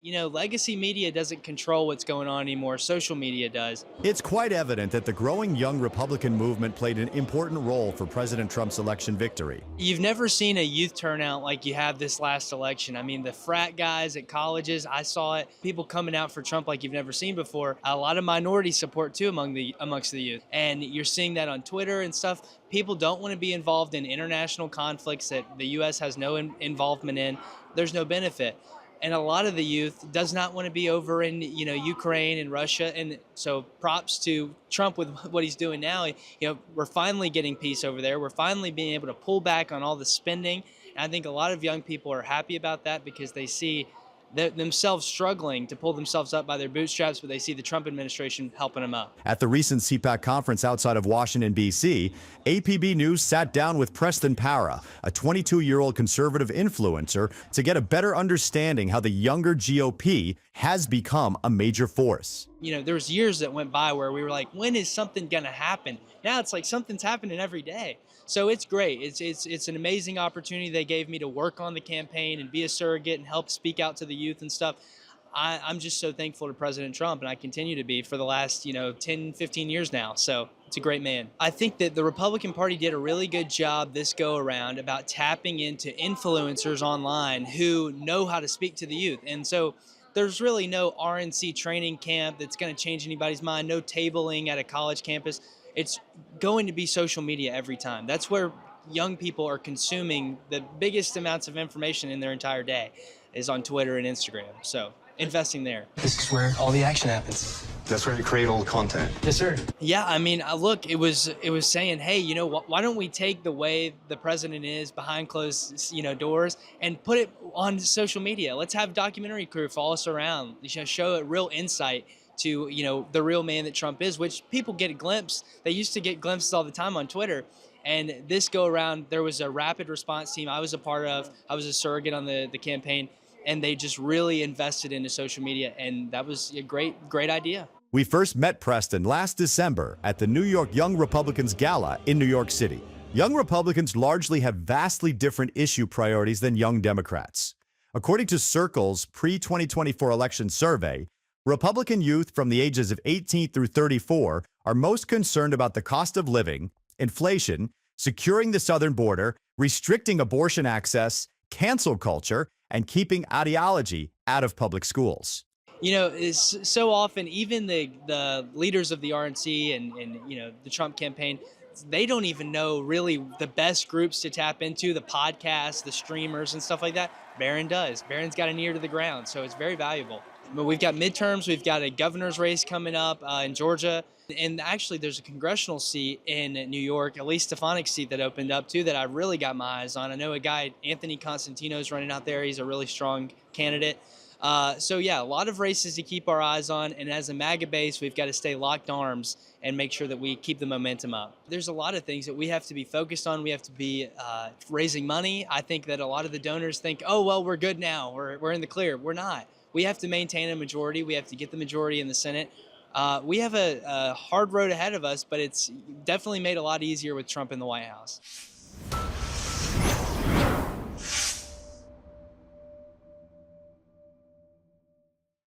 You know, legacy media doesn't control what's going on anymore. Social media does. It's quite evident that the growing young Republican movement played an important role for President Trump's election victory. You've never seen a youth turnout like you have this last election. I mean, the frat guys at colleges, I saw it. People coming out for Trump like you've never seen before. A lot of minority support too amongst the youth. And you're seeing that on Twitter and stuff. People don't want to be involved in international conflicts that the US has no involvement in. There's no benefit. And a lot of the youth does not want to be over in Ukraine and Russia, and so props to Trump with what he's doing now. We're finally getting peace over there. We're finally being able to pull back on all the spending, and I think a lot of young people are happy about that because they see themselves struggling to pull themselves up by their bootstraps, but they see the Trump administration helping them up. At the recent CPAC conference outside of Washington, D.C., APB News sat down with Preston Parra, a 22-year-old conservative influencer, to get a better understanding how the younger GOP has become a major force. There was years that went by where we were like, when is something going to happen? Now it's like something's happening every day. So it's great. It's an amazing opportunity they gave me to work on the campaign and be a surrogate and help speak out to the youth and stuff. I'm just so thankful to President Trump, and I continue to be for the last 10, 15 years now. So it's a great man. I think that the Republican Party did a really good job this go around about tapping into influencers online who know how to speak to the youth. And so there's really no RNC training camp that's going to change anybody's mind, no tabling at a college campus. It's going to be social media every time. That's where young people are consuming the biggest amounts of information in their entire day is on Twitter and Instagram. So investing there. This is where all the action happens. That's where you create all the content. Yes, sir. Yeah, I mean, look, it was saying, hey, why don't we take the way the president is behind closed, doors and put it on social media? Let's have documentary crew follow us around, show a real insight to, the real man that Trump is, which people get a glimpse. They used to get glimpses all the time on Twitter. And this go around, there was a rapid response team I was a part of. I was a surrogate on the campaign, and they just really invested into social media. And that was a great idea. We first met Preston last December at the New York Young Republicans Gala in New York City. Young Republicans largely have vastly different issue priorities than young Democrats. According to Circle's pre-2024 election survey, Republican youth from the ages of 18 through 34 are most concerned about the cost of living, inflation, securing the southern border, restricting abortion access, cancel culture, and keeping ideology out of public schools. It's so often, even the leaders of the RNC and the Trump campaign, they don't even know really the best groups to tap into, the podcasts, the streamers and stuff like that. Barron does. Barron's got an ear to the ground, so it's very valuable. But we've got midterms, we've got a governor's race coming up in Georgia, and actually there's a congressional seat in New York, Elise Stefanik's seat that opened up too that I really got my eyes on. I know a guy, Anthony Constantino's running out there. He's a really strong candidate. So yeah, a lot of races to keep our eyes on, and as a MAGA base, we've got to stay locked arms and make sure that we keep the momentum up. There's a lot of things that we have to be focused on. We have to be raising money. I think that a lot of the donors think, oh, well, we're good now. We're in the clear. We're not. We have to maintain a majority. We have to get the majority in the Senate. We have a hard road ahead of us, but it's definitely made a lot easier with Trump in the White House.